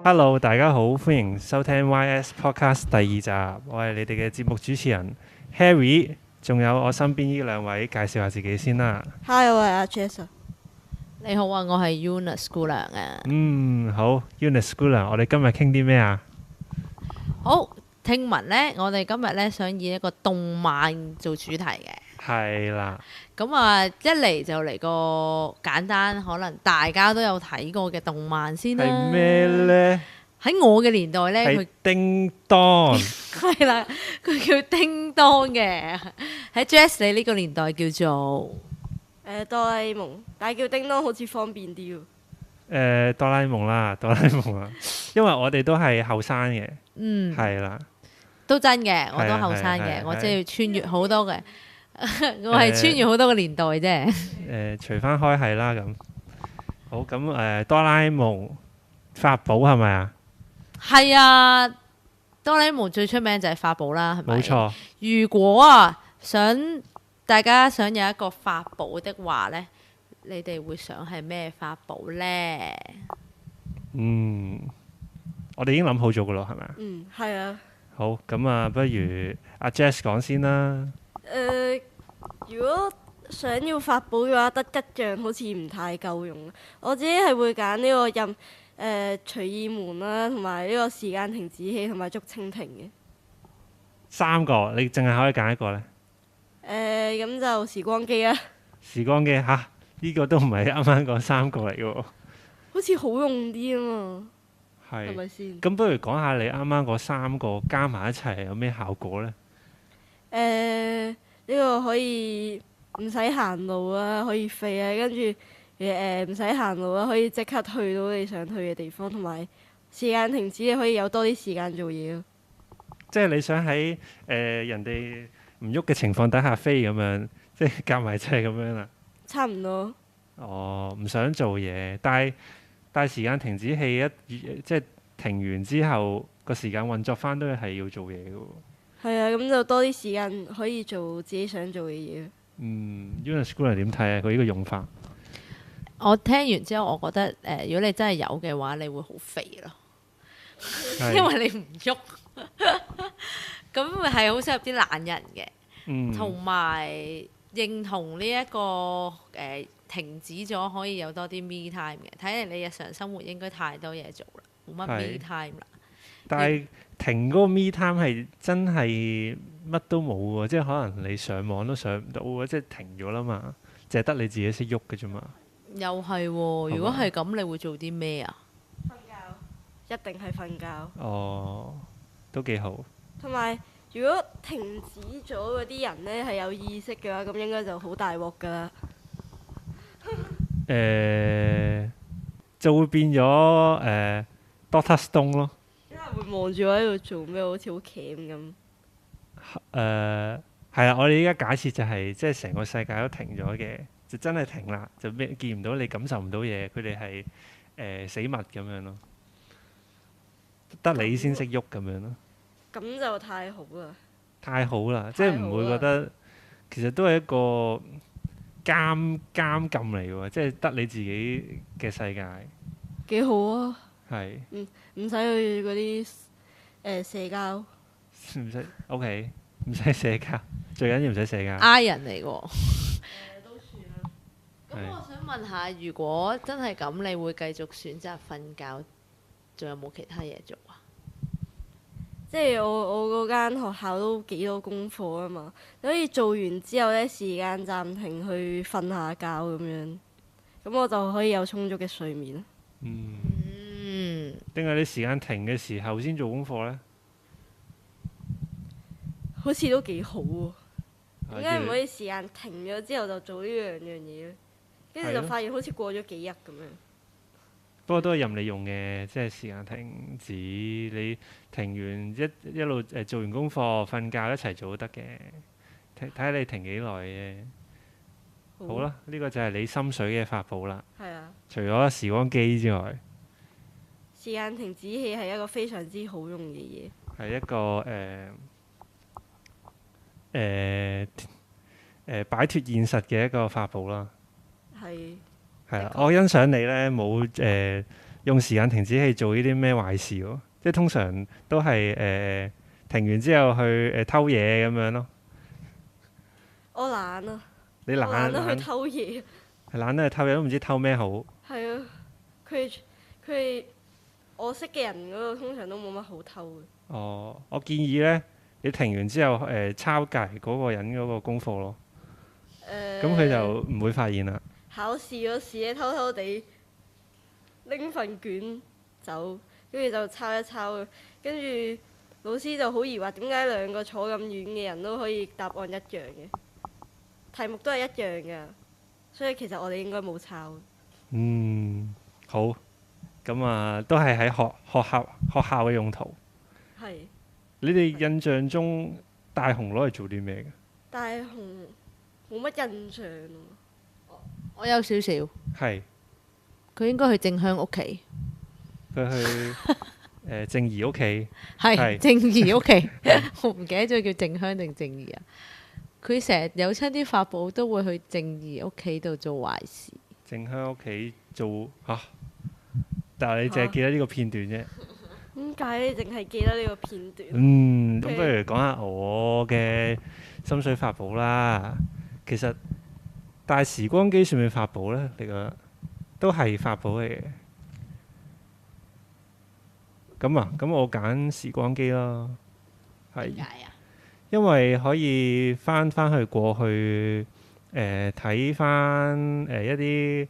Hello，大家好，歡迎收聽 YS Podcast 第二集，我係你哋嘅節目主持人 Harry， 仲有我身邊呢兩位，介紹下自己先啦。Hi，我係阿 Jess。你好啊，我係 Eunice 姑娘啊。好 Eunice 姑娘，我哋今日傾啲咩啊？好，聽聞呢，我哋今日呢想以一個動漫做主題嘅。係啦，咁啊，一嚟就嚟個簡單，可能大家都有睇過嘅動漫先啦。係咩呢？喺我嘅年代呢，係佢叮當。係啦，佢叫叮當嘅。喺 Jess 你呢個年代叫做哆啦 A 夢，但係叫叮當好似方便啲喎。哆啦 A 夢啦，哆啦 A 夢啦，因為我哋都係後生嘅，係啦，都真嘅，我都後生係嘅，我即係穿越好多嘅，我係穿越好多個年代啫。除翻開係啦咁。好咁哆啦 A 夢法寶係咪啊？係啊，哆啦 A 夢最出名就係法寶啦，係咪？冇錯。如果啊，大家想有一個法寶的話呢，你哋會想係咩法寶呢？我哋已經諗好咗噶咯，係咪啊？係啊。好，咁啊，不如阿 Jess 講先啦。如果想要法寶嘅話，得吉祥好似唔太夠用。我自己係會揀呢個隨意門啦，同埋呢個時間停止器同埋竹蜻蜓嘅。三個，你淨係可以揀一個呢？咁就時光機啦。時光機吓，呢個都唔係啱啱講三個嚟嘅喎。好似好用啲啊嘛，係咪係。先？咁不如講下你啱啱嗰三個加埋一齊有咩效果呢？呢個可以唔使行路啊，可以飛啊，跟住唔使行路啊，可以即刻去到你想去嘅地方，同埋時間停止，你可以有多啲時間做嘢咯。即係你想喺人哋唔喐嘅情況底下飛咁樣，即係夾埋即係咁樣啦。差唔多。哦，唔想做嘢，但係時間停止器即係停完之後個時間運作翻都係要做嘢嘅喎。係啊，咁就多啲時間可以做自己想做嘅嘢。Eunice 姑娘點睇啊？佢呢個用法，我聽完之後，我覺得如果你真係有嘅話，你會好肥咯，係因為你唔喐，咁係好適合啲懶人嘅，同埋認同呢一個停止咗可以有多啲 me time 嘅。睇嚟你日常生活應該太多嘢做啦，冇乜 me time 啦。但係停嗰個 me time 係真係乜都冇喎，即係可能你上網都上唔到喎，即係停咗啦嘛，淨係得你自己識喐嘅啫嘛。又係喎，如果係咁，你會做啲咩啊？瞓覺，一定係瞓覺。哦，都幾好。同埋，如果停止咗嗰啲人呢係有意識嘅話，咁應該就好大鑊㗎啦。就會變咗Doctor Stone 咯。因為會望住我喺度做咩，好似好鉗咁。係啊，我哋依家假設就係即係成個世界都停咗嘅，就真係停啦，就咩見唔到你，感受唔到嘢，佢哋係死物咁樣咯，得你先識喐咁樣咯。咁就太好啦。太好啦，即係唔會覺得其實都係一個監禁嚟嘅喎，即係得你自己嘅世界。幾好啊！係唔使去嗰啲社交。唔使 OK，唔使社交，最緊要唔使社交。I 人嚟喎。都算啦。咁我想問下，如果真係咁，你會繼續選擇瞓覺，仲有冇其他嘢做啊？即係我嗰間學校都幾多功課啊嘛，你可以做完之後呢，時間暫停去瞓下覺咁樣，咁我就可以有充足嘅睡眠。定係你時間停嘅時候先做功課呢？好似都幾好喎。點解唔可以？以時間停咗之後就做呢兩樣嘢咧？跟住就發現好似過咗幾日咁樣。不過都係任你用嘅，即係時間停止，你停完一路做完功課、瞓覺一齊做都得嘅，睇下你停幾耐嘅。好啦，呢個就係你心水嘅法寶啦。係啊，除咗時光機之外，時間停止器係一個非常之好用嘅嘢。係一個擺脱現實嘅一個法寶啦。係。係啦，的確我欣賞你呢，冇用時間停止器做呢啲咩壞事喎。即係通常都係停完之後去偷嘢咁樣咯。我懶啊，你我懶得懶去偷嘢。係懶得去偷嘢都唔知偷咩好。係啊，佢哋我識嘅人嗰度通常都冇乜好偷嘅。哦，我建議咧，你停完之後抄隔離嗰個人嗰個功課咯。咁佢就唔會發現啦。考試嗰時咧，偷偷地拎份卷走，跟住就抄一抄，跟住老師就好疑惑點解兩個坐咁遠嘅人都可以答案一樣嘅，題目都係一樣嘅，所以其實我哋應該冇抄。好。咁啊，都係喺學校嘅用途。係。你哋印象中大雄攞嚟做啲咩嘅？大雄冇乜印象喎。我有少少。係。佢應該去靜香屋企。佢去靜怡屋企。係靜怡屋企，我唔記得咗叫靜香定靜怡啊。佢成日有親啲法寶都會去靜怡屋企度做壞事。靜香屋企做嚇，但係你淨係記得呢個片段啫。點解你淨係記得呢個片段？咁不如講下我嘅心水法寶啦。其實帶時光機算唔算法寶呢？你覺得都係法寶嚟嘅。咁我揀時光機咯。係。點解啊？因為可以翻去過去睇翻一啲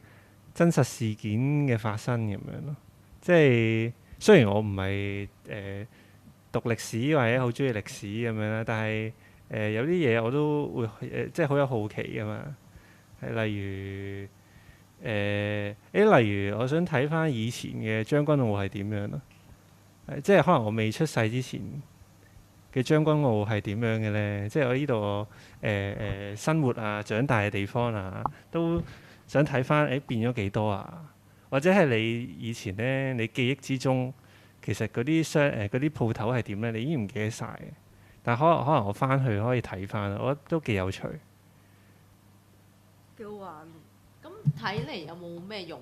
真實事件嘅發生咁樣咯。即係雖然我唔係讀歷史或者好中意歷史咁樣啦，但係有啲嘢我都會即係好有好奇噶嘛。係例如我想睇翻以前嘅將軍澳係點樣咯。即係可能我未出世之前嘅將軍澳係點樣嘅呢？即係我呢度生活啊、長大嘅地方啊，都想睇翻變咗幾多啊？或者係你以前呢，你記憶之中其實嗰啲嗰啲鋪頭係點呢？你已經唔記得晒嘅。但可能我翻去可以睇翻，我覺得都幾有趣。幾好玩。咁睇嚟有冇咩用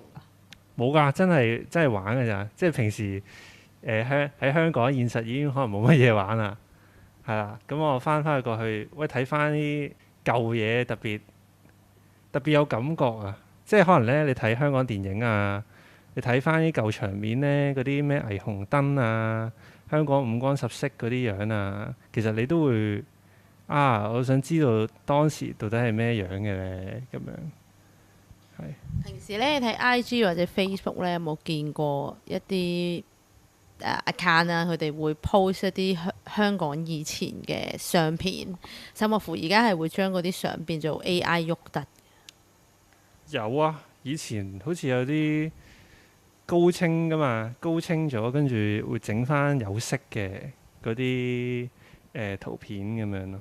㗎？冇㗎，真係玩㗎咋。即係平時喺香港現實已經可能冇乜嘢玩啦。係啦，咁我翻去過去，喂睇翻啲舊嘢，特別有感覺啊！即係可能咧，你睇香港電影啊，你睇翻啲舊場面咧，嗰啲咩霓虹燈啊，香港五光十色嗰啲樣啊，其實你都會我想知道當時到底係咩樣嘅咧，咁樣係。平時咧睇 IG 或者 Facebook 咧，有冇見過一啲account 啊？佢哋會 post 一啲香港以前嘅相片，甚至乎而家係會將嗰啲相變做 AI 喐得。有啊，以前好似有啲高清噶嘛，高清咗跟住會整翻有色嘅嗰啲圖片咁樣咯。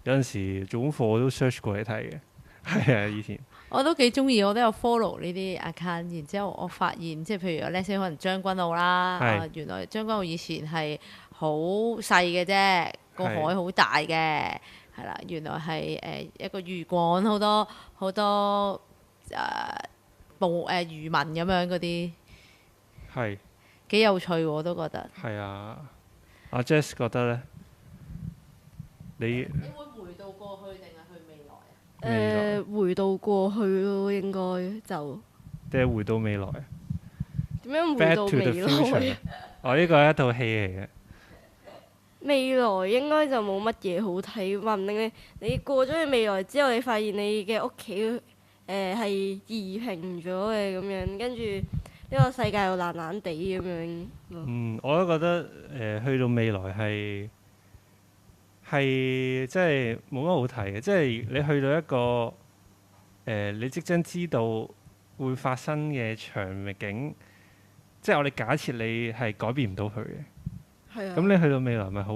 有陣時做功課我都 search 過嚟睇嘅，係啊，以前。我都幾中意，我都有 follow 呢啲 account。然之後我發現，即係譬如呢些可能將軍澳啦，原來將軍澳以前係好細嘅啫，個海好大嘅，係啦。原來係一個漁港，好多漁民咁樣嗰啲，係幾有趣喎，我都覺得。係啊，阿 Jess 覺得呢？你會回到過去定係去未來啊？回到過去咯，應該就。定係回到未來啊？點樣回到未來？呢個係一套戲嚟嘅。未來應該就冇乜嘢好睇，話唔定你過咗去未來之後，你發現你嘅屋企係移平咗嘅咁樣，跟住呢個世界又爛爛地咁樣。我都覺得去到未來係即係冇乜好睇嘅，即係你去到一個你即將知道會發生嘅場景，即係我哋假設你係改變唔到佢嘅。係啊。咁你去到未來咪好？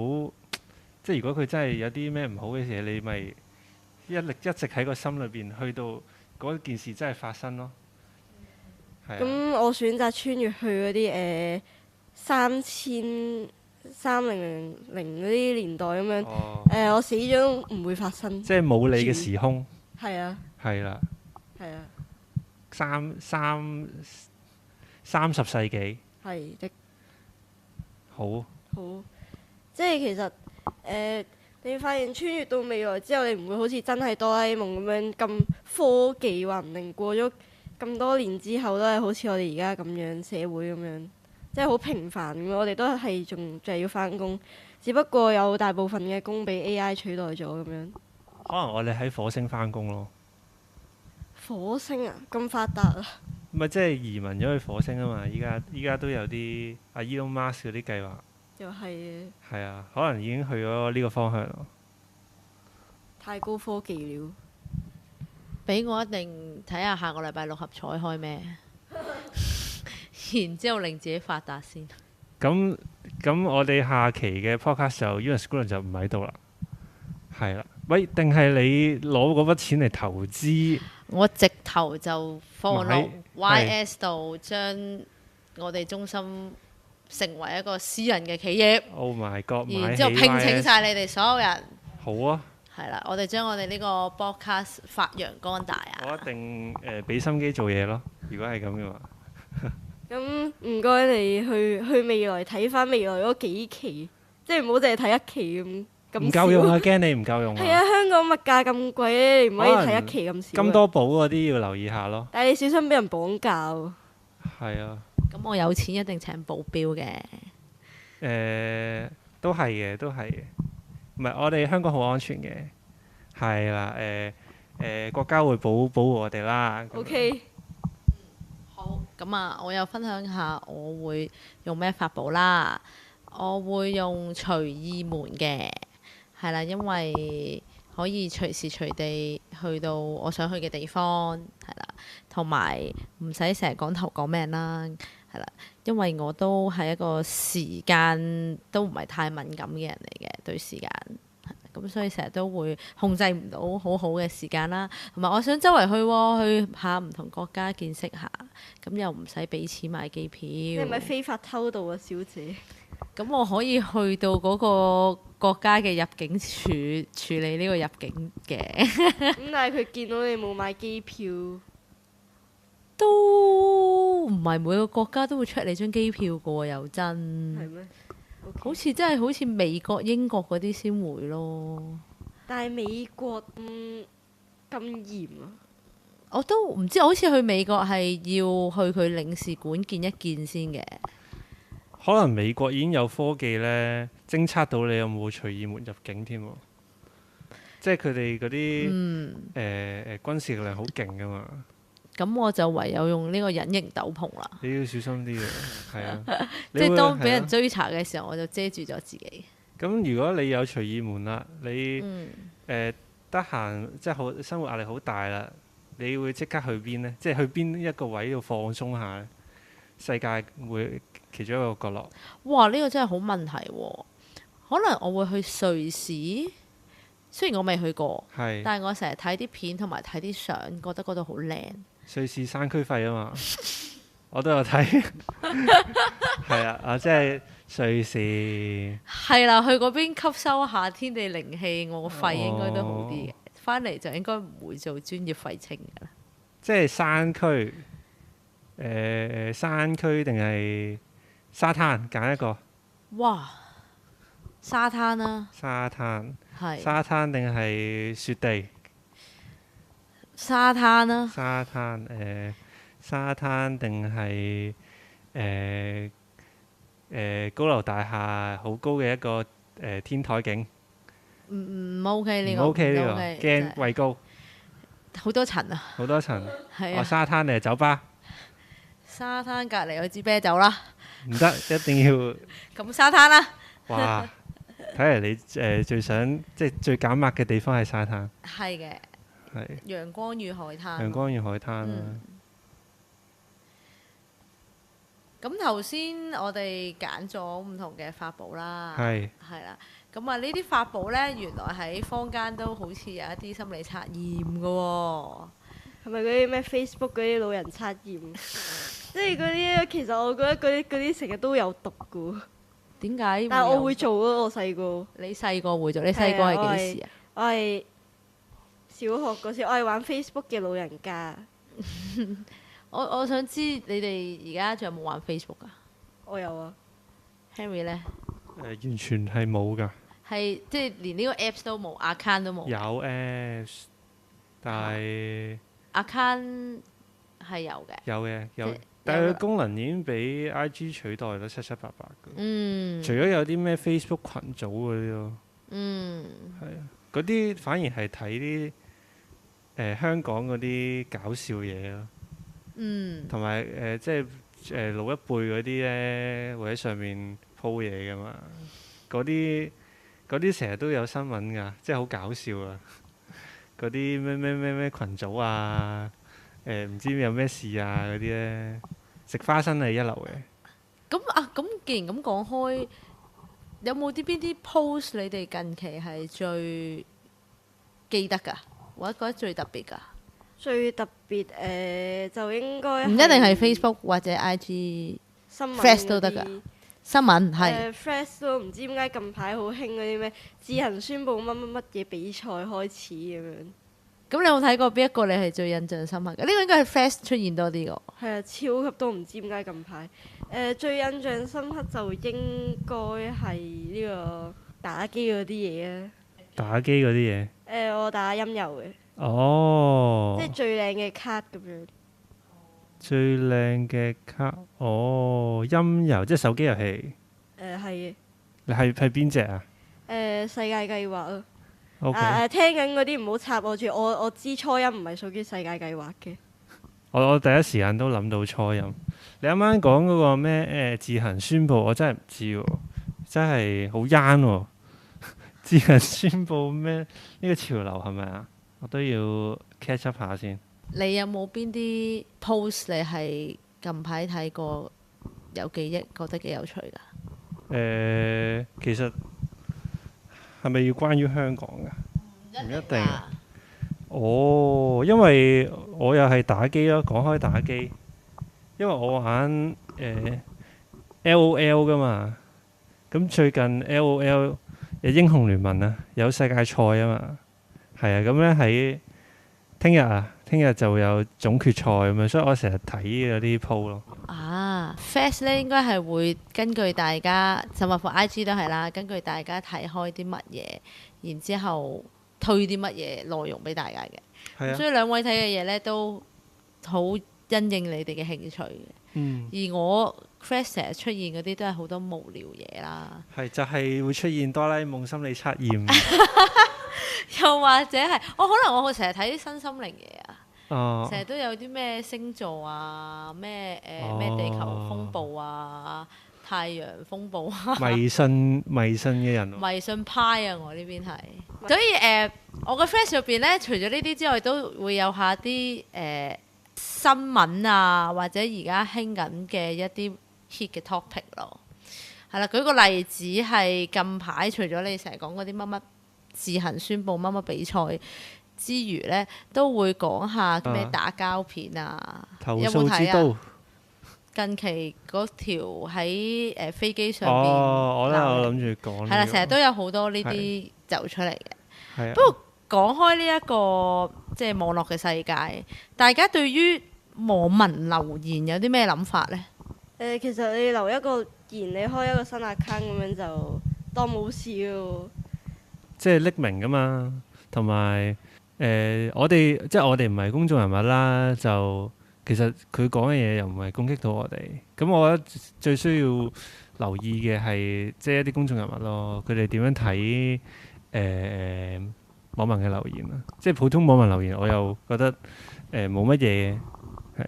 即係如果佢真係有啲咩唔好嘅事，你咪一直喺個心裏邊，去到嗰件事真係發生咯。咁我選擇穿越去嗰啲3300嗰啲年代咁樣，我死咗都唔會發生。即係冇你嘅時空。係啊。係啦。係啊。30世紀。係的。好。好，即係其實你發現穿越到未來之後，你唔會好似真係哆啦 A 夢咁樣咁科技，話唔定過咗咁多年之後都係好似我哋而家咁樣社會咁樣，即係好平凡咁。我哋都係仲係要返工，只不過有大部分嘅工俾 AI 取代咗咁樣。可能我哋喺火星返工咯。火星啊，咁發達啊！咪即係移民咗去火星啊嘛！依家都有啲阿 Elon Musk 嗰啲計劃。又係嘅。係啊，可能已經去咗呢個方向咯。太高科技了。俾我一定睇下下個禮拜六合彩開咩，然之後令自己發達先。咁我哋下期嘅 podcast 就 Ewan School 就唔喺度啦。係啦，喂，定係你攞嗰筆錢嚟投資？我直頭就放落買 YS 度，將我哋中心成為一個私人嘅企業。 Oh my god！然之後聘請晒你哋所有人。好啊！係啦，我哋將我哋呢個 podcast 發揚光大啊！我一定俾心機做嘢咯。如果係咁嘅話，咁唔該你去未來睇翻未來嗰幾期，即係唔好淨係睇一期咁唔夠用啊！驚你唔夠用啊！係啊，香港物價咁貴咧，你唔可以睇一期咁少。金多寶嗰啲要留意下咯。但係你小心俾人綁架喎。係啊。咁我有錢一定請保鏢嘅。都係嘅，都係嘅。唔係，我哋香港好安全嘅。係啦，國家會保護我哋啦。OK。好，咁啊，我又分享下我會用咩法寶啦。我會用隨意門嘅，係啦，因為可以隨時隨地去到我想去嘅地方，係啦，同埋唔使成日講頭講命啦，係啦，因為我都係一個時間都唔係太敏感嘅人嚟嘅，對時間。咁所以成日都會控制唔到好好嘅時間啦，同埋我想周圍去喎，去下唔同國家見識下，咁又唔使俾錢買機票。你係咪非法偷渡啊，小姐？咁我可以去到嗰個國家嘅入境處處理呢個入境嘅。咁但係佢見到你冇買機票，都唔係每個國家都會出你張機票噶喎，又真。係咩？好似真係好似美國、英國嗰啲先會咯。但係美國咁嚴啊！我都唔知，好似去美國係要去佢領事館見一見先嘅。可能美國已經有科技呢，偵測到你有冇隨意門入境添喎。即係佢哋嗰啲軍事力量好勁噶嘛。咁我就唯有用呢個隱形斗篷啦。你要小心啲嘅，係啊。即係當俾人追查嘅時候，我就遮住咗自己。咁如果你有隨意門啦，你得閒即係好生活壓力好大啦，你會即刻去邊呢？即係去邊一個位度放鬆下呢？世界會其中一個角落。哇！呢個真係好問題喎。可能我會去瑞士，雖然我未去過，但係我成日睇啲片同埋睇啲相，覺得嗰度好靚。瑞士山區費啊嘛，我都有睇。係啊，即係瑞士。係啦，去嗰邊吸收下天地靈氣，我個肺應該都好啲嘅。翻嚟就應該唔會做專業廢青㗎啦。即係山區，山區定係沙灘？揀一個。哇！沙灘啦。沙灘。係。沙灘定係雪地？沙灘啦。沙灘沙灘定係高樓大廈好高嘅一個天台景？唔 OK 呢個。唔 OK 呢個，驚畏高。好多層啊！好多層。係啊。沙灘定係酒吧？沙灘隔離有支啤酒啦。唔得，一定要。咁沙灘啦。哇！睇嚟你最想即係最減壓嘅地方係沙灘。係嘅。係。陽光與海灘。陽光與海灘啦。咁頭先我哋揀咗唔同嘅法寶啦。係。係啦。咁啊，呢啲法寶呢，原來喺坊間都好似有一啲心理測驗嘅喎。係咪嗰啲咩 Facebook 嗰啲老人測驗？即係嗰啲，其實我覺得嗰啲成日都有毒嘅喎。點解？但係我會做咯，我細個。你細個會做？你細個係幾時啊？我係小學嗰時，我係玩 Facebook 嘅老人家。我想知你哋而家仲有冇玩 Facebook 啊我有啊， ？Henry 咧完全係冇㗎。係即係連呢個 Apps 都冇，account 都冇。有 Apps，但係account 係有嘅。有嘅有即係，但係有佢功能已經俾 IG 取代咗七七八八㗎。嗯除咗有啲咩 Facebook 群組嗰啲咯，嗯係啊，嗰啲反而係睇啲香港嗰啲搞笑嘢咯，嗯同埋即係老一輩嗰啲咧會喺上面 po 嘢㗎嘛，嗰啲成日都有新聞㗎，即係好搞笑啊！嗰啲咩群組啊，唔知有咩事啊嗰啲咧，食花生係一流嘅。咁既然咁講開，有冇邊啲 post 你哋近期係最記得㗎，或者覺得最特別㗎？最特別就應該唔一定係 Facebook 或者 IG 新聞 Flash 都得㗎嗰啲新聞係。Flash 都唔知點解近排好興嗰啲咩自行宣佈乜嘢比賽開始咁樣。咁你有冇睇過邊一個你係最印象深刻嘅？呢個應該係 Flash 出現多啲㗎。係啊，超級多唔知點解近排最印象深刻就應該係呢個打機嗰啲嘢啊。打機嗰啲嘢。我打音遊嘅，哦。即係最靚嘅卡咁樣。最靚嘅卡，音遊即係手機遊戲。係嘅。你係邊只啊世界計劃啊。 ？OK。聽緊嗰啲唔好插我住，我知初音唔係屬於世界計劃嘅。我第一時間都諗到初音。你啱啱講嗰個咩自行宣佈，我真係唔知喎，真係好 young 喎。自行宣佈咩？呢個潮流係咪啊？我都要 catch up 下先。你有冇邊啲 post 你係近排睇過有記憶，覺得幾有趣㗎？其實係咪要關於香港㗎？唔一定啊。因為我又係打機咯。講開打機，因為我玩LOL 噶嘛。咁最近 LOL 英雄聯盟啊，有世界賽啊嘛。係啊，咁咧喺聽日就會有總決賽咁樣，所以我成日睇嗰啲 po 咯。Flash 咧應該係會根據大家，甚至乎 IG 都係啦，根據大家睇開啲乜嘢，然之後推啲乜嘢內容俾大家嘅。係啊。所以兩位睇嘅嘢咧都好因應你哋嘅興趣嘅。而我 Flash 成日出現嗰啲都係好多無聊嘢啦。係就係會出現哆啦 A 夢心理測驗。又或者係可能我成日睇啲新心靈嘢啊。成日都有啲咩星座啊，咩地球風暴啊，太陽風暴啊。迷信嘅人。迷信派啊！我呢邊係，所以我個 Flash 入邊咧，除咗呢啲之外，都會有下啲新聞啊，或者而家興緊嘅一啲 hit 嘅 topic 咯。係啦，舉個例子係近排除咗你成日講嗰啲乜乜自行宣佈乜乜比賽之餘咧，都會講下咩打交片啊，有冇睇啊？近期嗰條喺飛機上邊，我都有諗住講。係啦，成日都有好多呢啲走出嚟嘅。係啊。不過講開呢一個即係網絡嘅世界，大家對於網民留言有啲咩諗法咧？其實你留一個言，你開一個新 account 咁樣就當冇事咯。即係匿名噶嘛，同埋。我哋唔係公眾人物啦，就其實佢講嘅嘢又唔係攻擊到我哋。咁我覺得最需要留意嘅係即係一啲公眾人物咯，佢哋點樣睇網民嘅留言啊？即係普通網民留言，我又覺得冇乜嘢，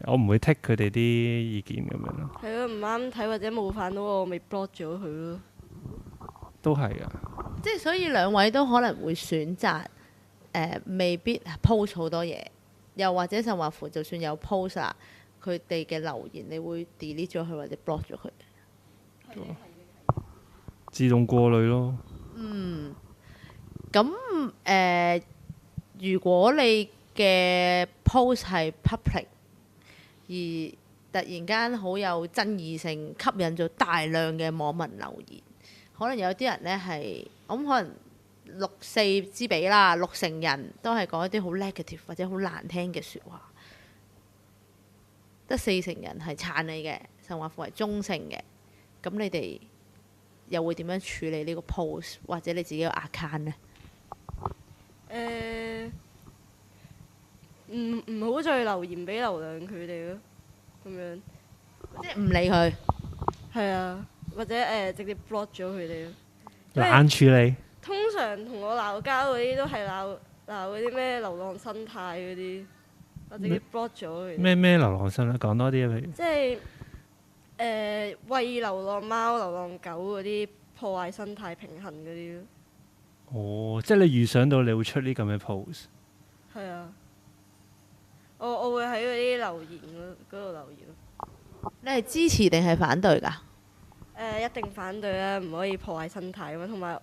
我唔會剔佢哋啲意見咁樣咯。係咯，唔啱睇或者冒犯到我，咪 block 咗佢咯。都係㗎。即係所以兩位都可能會選擇。未必 post 好多嘢，又或者甚或乎就算有 post 啦，佢哋嘅留言你會 delete 咗佢或者 block 咗佢。自動過濾咯。咁如果你嘅 post 係 public，而突然間好有爭議性，吸引咗大量嘅網民留言，可能有啲人呢係，可能。6:4之比啦，60人都係講一啲好 negative 或者好難聽嘅説話。得40%人係撐你嘅，甚或乎係中性嘅，咁你哋又會點樣處理呢個 post 或者你自己個 account 呢？唔好再留言俾流量佢哋咯，咁樣即係唔理佢。係啊，或者直接 block 咗佢哋咯。因為冷處理。通常同我鬧交嗰啲都係鬧嗰啲咩流浪生態嗰啲，我直接 block 咗佢哋。咩流浪生態？講多啲啊，譬如。即係餵流浪貓、流浪狗嗰啲破壞生態平衡嗰啲咯。哦，即係你預想到你會出呢咁嘅 post。係啊，我會喺嗰啲留言嗰度留言咯。你係支持定係反對㗎？一定反對啦，唔可以破壞生態啊嘛。同埋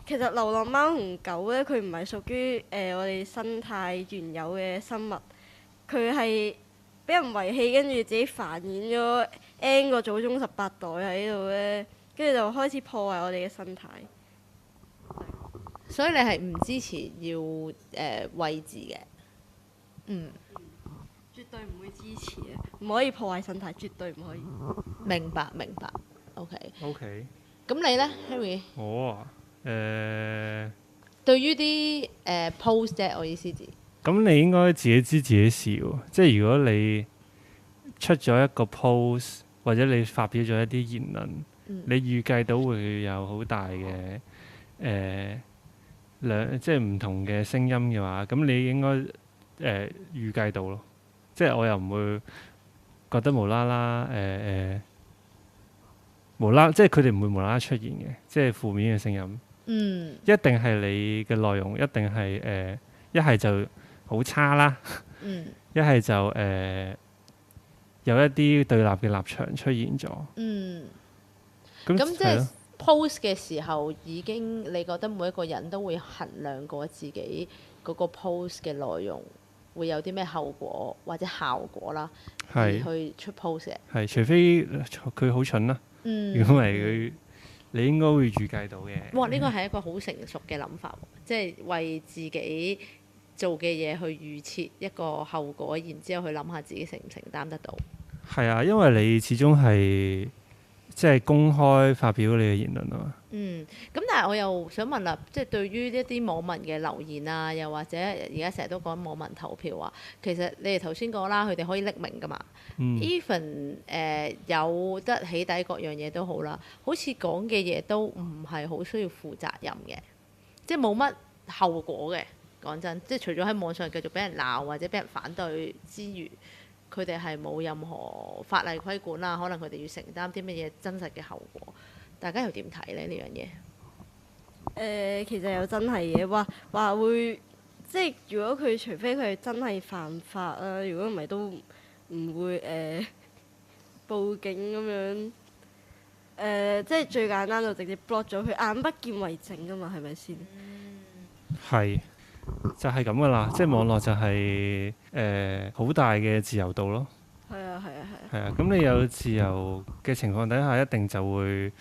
其實流浪貓同狗咧，佢唔係屬於我哋生態原有嘅生物，佢係俾人遺棄，跟住自己繁衍咗 N 個祖宗18代喺度咧，跟住就開始破壞我哋嘅生態。所以你係唔支持要餵飼嘅？嗯，絕對唔會支持嘅，唔可以破壞生態，絕對唔可以。明白。OK。咁你呢 Henry？我啊，對於啲post 啫，我意思指。咁你應該自己知自己事喎。即係如果你出咗一個 post，或者你發表咗一啲言論，你預計到會有好大嘅即係唔同嘅聲音嘅話，咁你應該預計到咯。即係我又唔會覺得無啦啦即係佢哋唔會無啦啦出現嘅，即係負面嘅聲音。一定係你嘅內容，一定係一係就好差啦，一係就有一啲對立嘅立場出現咗。咁即係 post 嘅時候，已經你覺得每一個人都會衡量過自己嗰個 post 嘅內容會有啲咩後果或者效果啦，而去出 post 嘅。係，除非佢好蠢啦。如果唔係佢，你應該會預計到嘅。哇！呢個係一個好成熟嘅諗法喎，即係為自己做嘅嘢去預設一個後果，然之後去諗下自己承唔承擔得到。係啊，因為你始終係即係公開發表你嘅言論啊嘛。咁但係我又想問啦，即係對於一啲網民嘅留言啊，又或者而家成日都講網民投票啊，其實你哋頭先講啦，佢哋可以匿名噶嘛。Even 有得起底各樣嘢都好啦，好似講嘅嘢都唔係好需要負責任嘅，即係冇乜後果嘅。講真，即係除咗喺網上繼續俾人鬧或者俾人反對之餘，佢哋係冇任何法例規管啦。可能佢哋要承擔啲乜嘢真實嘅後果。大家又點睇咧呢樣嘢？其實又真係嘅，話會即係如果佢除非佢係真係犯法啊，如果唔係都唔會報警咁樣。即係最簡單就直接 block 咗佢，眼不見為淨㗎嘛，係咪先？係就係咁噶啦，即係網絡就係好大嘅自由度咯。係啊，咁你有自由嘅情況底下，一定就會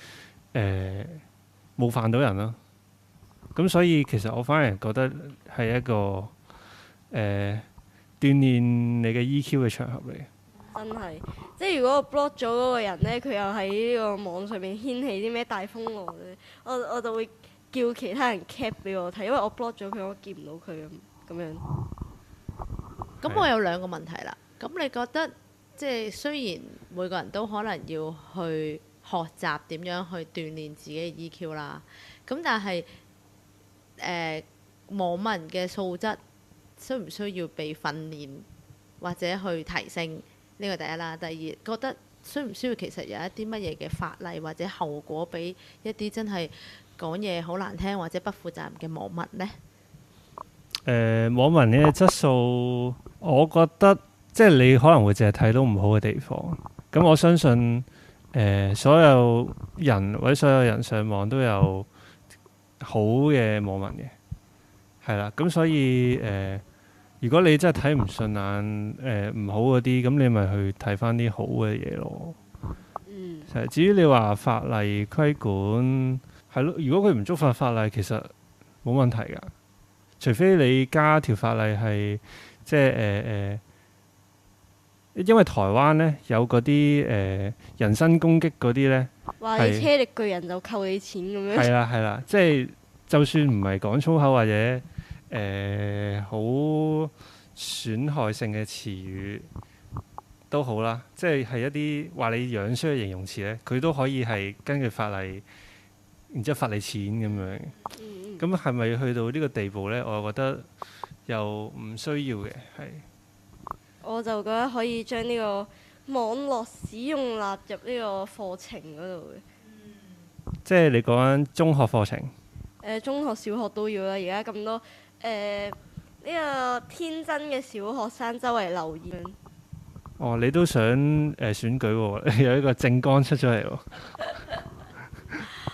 冒犯到人咯。咁所以其實我反而覺得係一個鍛鍊你嘅 EQ 嘅場合嚟。真係，即係如果我 block 咗嗰個人咧，佢又喺呢個網上面掀起啲咩大風浪咧，我就會叫其他人 cap 俾我睇，因為我 block 咗佢，我見唔到佢咁樣。咁我有兩個問題啦。咁你覺得即係雖然每個人都可能要去學習點樣去鍛鍊自己嘅 EQ 啦，咁但係網民嘅素質需唔需要被訓練或者去提升？呢個第一啦。第二，覺得需唔需要其實有一啲乜嘢嘅法例或者後果俾一啲真係講嘢好難聽或者不負責任嘅網民呢？網民嘅質素，我覺得即係你可能會淨係睇到唔好嘅地方。咁我相信所有人或者所有人上網都有好嘅網民嘅，係啦。咁所以如果你真係睇唔順眼唔好嗰啲，咁你咪去睇翻啲好嘅嘢咯。至於你話法例規管係咯，如果佢唔觸犯法例，其實冇問題㗎。除非你加條法例係即係因為台灣咧有嗰啲人身攻擊嗰啲咧，話你車力巨人就扣你錢咁樣。係啦係啦，即係就算唔係講粗口或者好損害性嘅詞語都好啦，即係一啲話你樣衰嘅形容詞咧，佢都可以係根據法例，然之後罰你錢咁樣。咁係咪去到呢個地步咧？我覺得又唔需要嘅，係。我就覺得可以將呢個網絡使用納入呢個課程嗰度嘅。即係你講緊中學課程。中學、小學都要啦。而家咁多呢個天真嘅小學生周圍留言。哦，你都想選舉喎？有一個政綱出咗嚟喎。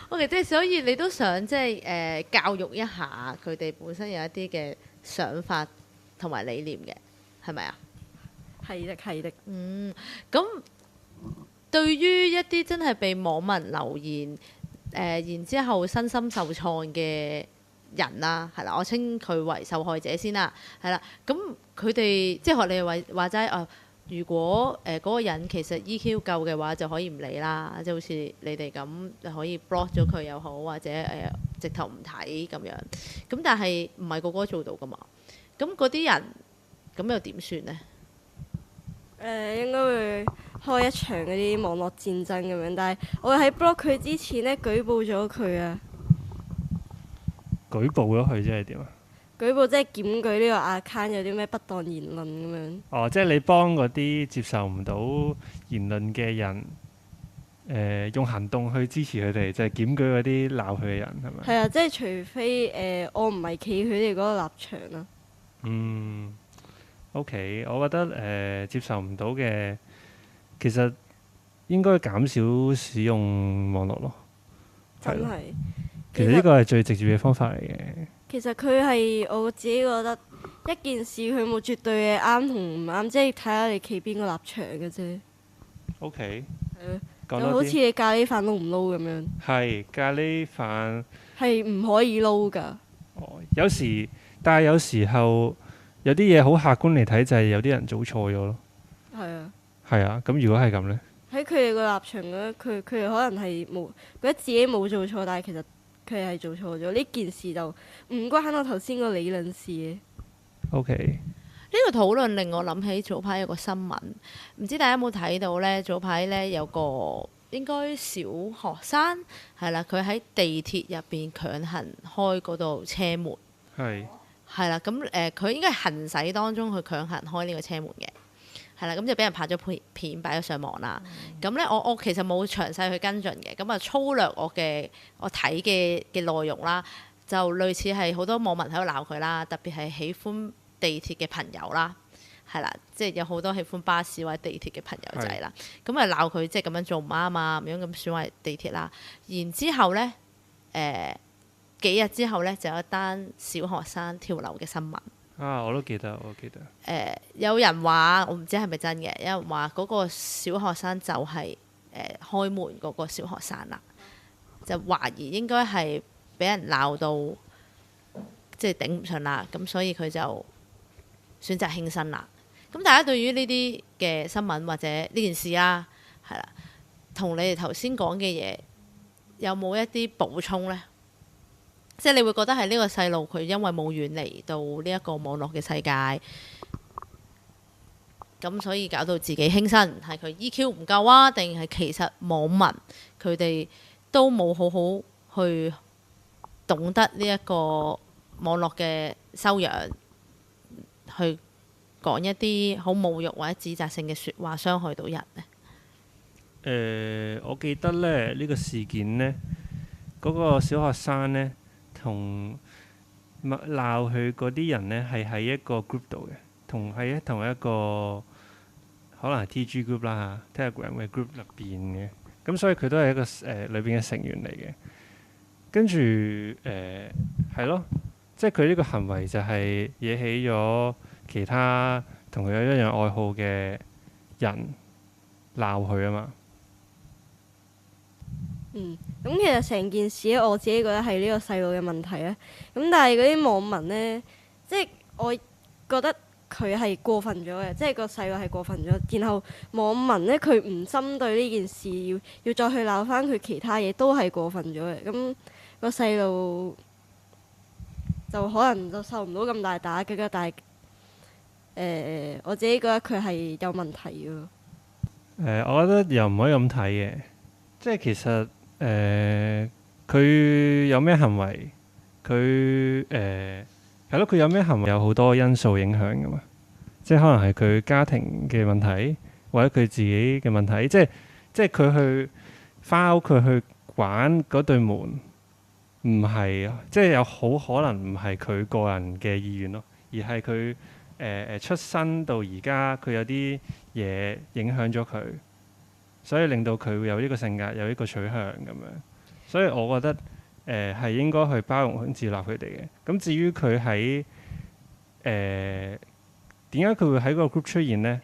OK， 即係所以你都想即係教育一下佢哋本身有一啲嘅想法同埋理念嘅，係咪啊？係的，係的。咁對於一啲真係被網民留言然之後身心受創嘅人啦，係啦，我稱佢為受害者先啦，係啦。咁佢哋即係學你話齋如果嗰個人其實 EQ 夠嘅話，就可以唔理啦，即係好似你哋咁就可以 block 咗佢又好，或者直頭唔睇咁樣。咁但係唔係個個做到噶嘛？咁嗰啲人咁又點算呢？應該會開一場嗰啲網絡戰爭咁樣，但係我會喺 block 佢之前呢舉報咗佢啊！舉報咗佢即係點啊？舉報即係檢舉呢個 account 有啲咩不當言論咁樣。哦，即係你幫嗰啲接受唔到言論嘅人，用行動去支持佢哋，就係檢舉嗰啲鬧佢嘅人，係咪？係啊，即係除非我唔係企佢哋嗰個立場啦。OK，我覺得接受唔到嘅，其實應該減少使用網絡咯。真係。其實呢個係最直接嘅方法嚟嘅。其實佢係我自己覺得一件事，佢冇絕對嘅啱同唔啱，即係睇下你企邊個立場嘅啫。OK。就好似你咖喱飯撈唔撈咁樣。係咖喱飯。係唔可以撈㗎。有時，但係有時候有啲嘢好客觀嚟睇，就係有啲人做錯咗咯。係啊。係啊，咁如果係咁呢？喺佢哋個立場咧，佢哋可能係冇覺得自己冇做錯，但係其實佢哋係做錯咗。呢件事就唔關我頭先個理論事嘅。OK。呢個討論令我諗起早排有個新聞，唔知大家有冇睇到呢？早排呢，有個應該小學生係啦，佢喺地鐵入邊強行開嗰度車門。係啦，咁佢應該係行駛當中去強行開呢個車門嘅。係啦，咁就俾人拍咗片擺咗上網啦。咁咧，我其實冇詳細去跟進嘅，咁啊粗略我睇嘅內容啦，就類似係好多網民喺度鬧佢啦，特別係喜歡地鐵嘅朋友啦，係啦，即係有好多喜歡巴士或者地鐵嘅朋友仔啦，咁啊鬧佢即係咁樣做唔啱啊，咁樣咁損壞地鐵啦。然之後咧，幾日之後咧就有一單小學生跳樓嘅新聞。我都記得。有人話我唔知係咪真嘅，有人話嗰個小學生就係開門嗰個小學生啦，就懷疑應該係俾人鬧到即係頂唔順啦，咁所以佢就選擇輕生啦。咁大家對於呢啲嘅新聞或者呢件事啦，係啦，同你哋頭先講嘅嘢有冇一啲補充呢？即係你會覺得係呢個細路佢因為冇遠離到呢一個網絡嘅世界，咁所以搞到自己輕生，係佢 EQ 唔夠啊？定係其實網民佢哋都冇好好去懂得呢一個網絡嘅修養，去講一啲好侮辱或者指責性嘅説話，傷害到人呢？我記得咧呢個事件呢，嗰個小學生呢，同鬧佢嗰啲人呢，係喺一個 group 度嘅，同一個可能係 TG group 啦嚇，Telegram 嘅 group 入邊嘅，咁所以佢都係一個裏邊嘅成員嚟嘅。跟住係咯，即係佢呢個行為就係惹起咗其他同佢有一樣愛好嘅人鬧佢啊嘛。咁其實成件事咧，我自己覺得係呢個細路嘅問題啊。咁但係嗰啲網民呢，即係我覺得佢係過分咗嘅，即係個細路係過分咗。然後網民咧，佢唔針對呢件事，要再去鬧翻佢其他嘢，都係過分咗嘅。咁個細路就可能就受唔到咁大打擊啦。但係我自己覺得佢係有問題嘅。我覺得又唔可以咁睇嘅，即係其實佢有咩行為，佢係咯，佢有咩行為有好多因素影響噶嘛，即係可能係佢家庭嘅問題，或者佢自己嘅問題，即係佢去翻屋佢去玩嗰對門，唔係即係有好可能唔係佢個人嘅意願咯，而係佢出生到而家佢有啲嘢影響咗佢，所以令到佢會有呢個性格，有呢個取向咁樣。所以我覺得係應該去包容同接納佢哋嘅。咁至於佢喺點解佢會喺個 group 出現呢？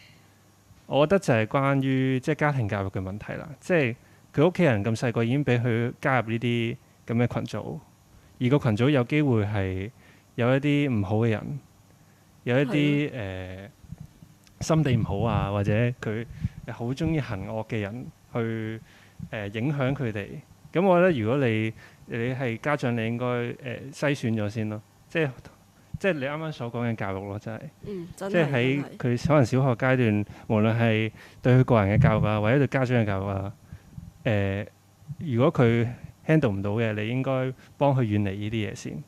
我覺得就係關於即係家庭教育嘅問題啦。即係佢屋企人咁細個已經俾佢加入呢啲咁嘅群組，而個群組有機會係有一啲唔好嘅人，有一啲心地唔好啊，或者佢好中意行惡嘅人去影響佢哋。咁我覺得如果你係家長，你應該篩選咗先咯，即係你啱啱所講嘅教育咯，真係，即係喺佢可能小學階段，無論係對佢個人嘅教育啊，或者對家長嘅教育啊，如果佢 handle 唔到嘅，你應該幫佢遠離呢啲嘢先。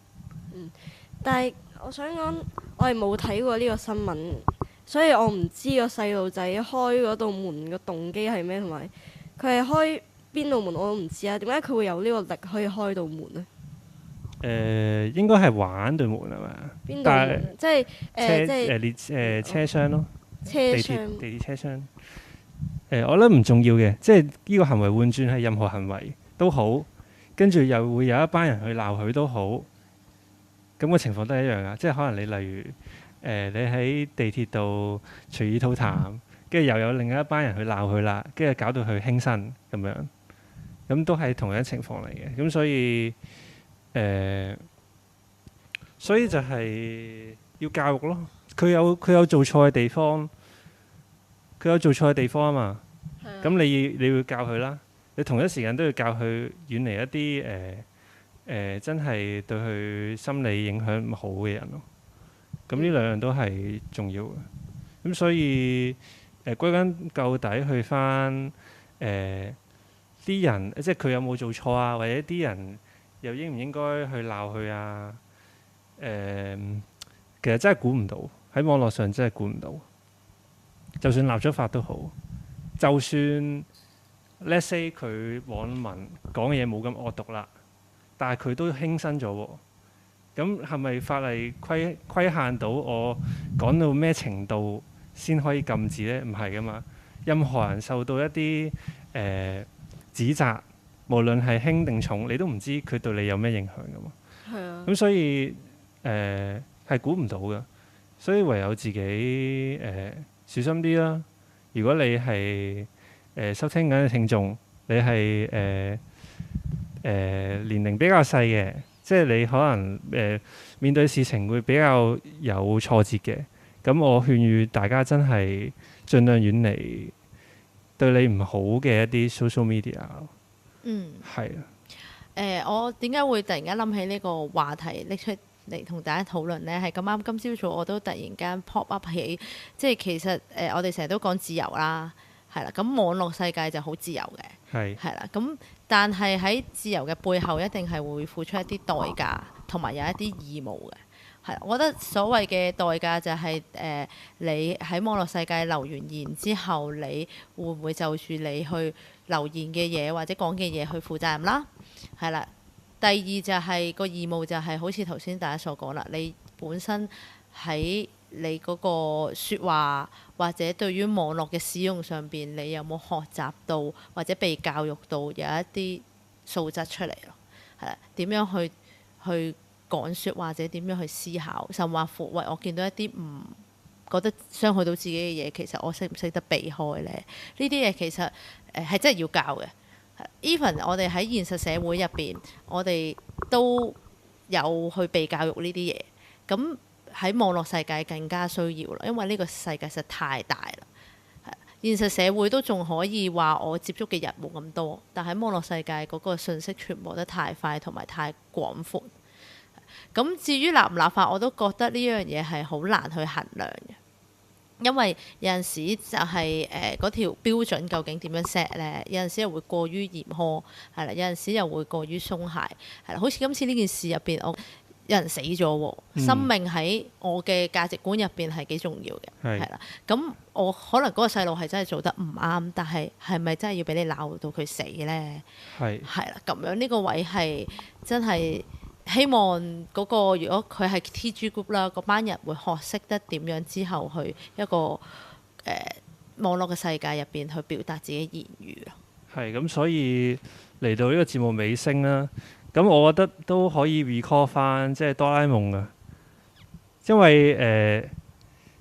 但係我想講，我係冇睇過呢個新聞，所以我唔知個細路仔開嗰道門嘅動機係咩，同埋佢係開邊道門我都唔知啊。點解佢會有呢個力可以開道門呢？應該係玩對門係嘛？邊道門？即係車廂咯，車廂地鐵車廂。我覺得唔重要嘅，即係呢個行為換轉係任何行為都好，跟住又會有一班人去鬧佢都好，咁個情況都係一樣啊！即係可能你例如你喺地鐵度隨意吐痰，跟住又有另一班人去鬧佢啦，跟住搞到佢輕生咁樣，咁都係同樣情況嚟嘅。咁所以就係要教育咯。佢有做錯嘅地方，佢有做錯嘅地方啊嘛。咁你要教佢啦。你同一時間都要教佢遠離一啲真係對佢心理影響唔好嘅人咯。咁呢兩樣都係重要嘅。咁所以歸根究底去翻啲人，即係佢有冇做錯啊，或者啲人又應唔應該去鬧佢啊？其實真係估唔到，喺網絡上真係估唔到。就算立咗法都好，就算 let's say 佢網民講嘅嘢冇咁惡毒啦，但係佢都輕生咗喎。咁係咪法例規限到我講到咩程度先可以禁止呢？唔係噶嘛，任何人受到一啲指責，無論係輕定重，你都唔知佢對你有咩影響噶嘛。係啊。咁所以係估唔到嘅，所以唯有自己小心啲啦。如果你係收聽緊嘅聽眾，你係年齡比較細嘅，即係你可能面對事情會比較有挫折嘅，咁我勸喻大家真係盡量遠離對你唔好嘅一啲 social media。係啊。我點解會突然間諗起呢個話題拎出嚟同大家討論呢？係咁啱今朝早我都突然間 pop up 起，即係其實我哋成日都講自由啦，係啦，咁網絡世界就好自由嘅，係啦，咁但係喺自由嘅背後一定係會付出一啲代價，同埋有一啲義務嘅，係啦，我覺得所謂嘅代價就係你喺網絡世界留完言之後，你會唔會就住你去留言嘅嘢或者講嘅嘢去負責任啦，係啦。第二就係個義務就係好似頭先大家所講啦，你本身喺你嗰個説話或者對於網絡嘅使用上邊，你有冇學習到或者被教育到有一啲素質出嚟咯？係啦，點樣去講説話，或者點樣去思考，甚至乎喂，我見到一啲唔覺得傷害到自己嘅嘢，其實我識唔識得避開咧？呢啲嘢其實係真係要教嘅。Even 我哋喺現實社會入邊，我哋都有去被教育呢啲嘢。咁喺網絡世界更加需要啦，因為呢個世界實在太大啦。現實社會都仲可以話我接觸嘅人冇咁多，但喺網絡世界嗰個信息傳播得太快同埋太廣闊。咁至於立唔立法，我都覺得呢樣嘢係好難去衡量嘅，因為有陣時就係嗰條標準究竟點樣 set 咧？有陣時又會過於嚴苛，係啦；有陣時又會過於鬆懈，係啦。好似今次呢件事入邊，有人死咗喎，生命喺我嘅價值觀入邊係幾重要嘅，係啦。咁我可能嗰個細路係真係做得唔啱，但係係咪真係要俾你鬧到佢死咧？係啦，咁樣呢個位係真係希望嗰個如果佢係 TG group 啦，嗰班人會學識得點樣之後去一個網絡嘅世界入邊去表達自己言語咯。係咁，所以嚟到呢個節目尾聲啦。咁我覺得都可以 recall 翻即係哆啦 A 夢啊，因為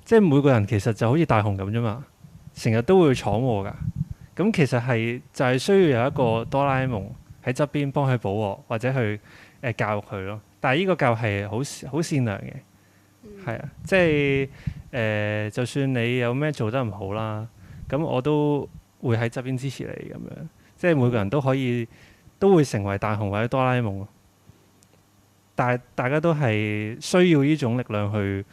即係每個人其實就好似大雄咁啫嘛，成日都會闖禍㗎。咁其實係就係需要有一個哆啦 A 夢喺側邊幫佢補鑊，或者去教育佢咯。但係呢個教育係好善良嘅，係啊，即係就算你有咩做得唔好啦，咁我都會喺側邊支持你咁樣。即係每個人都會成為大雄或者哆啦 A 夢，但係大家都係需要呢種力量去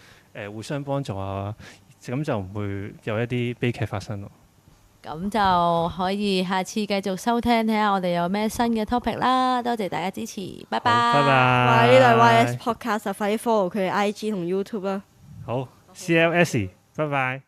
互相幫助啊，咁就唔會有一啲悲劇發生咯。咁就可以下次繼續收聽，睇下我哋有咩新嘅 topic 啦。多謝大家支持，拜拜。拜拜。呢度係 YS Podcast，快啲 follow 佢嘅 IG 同 YouTube 啦。好，CLS，拜拜。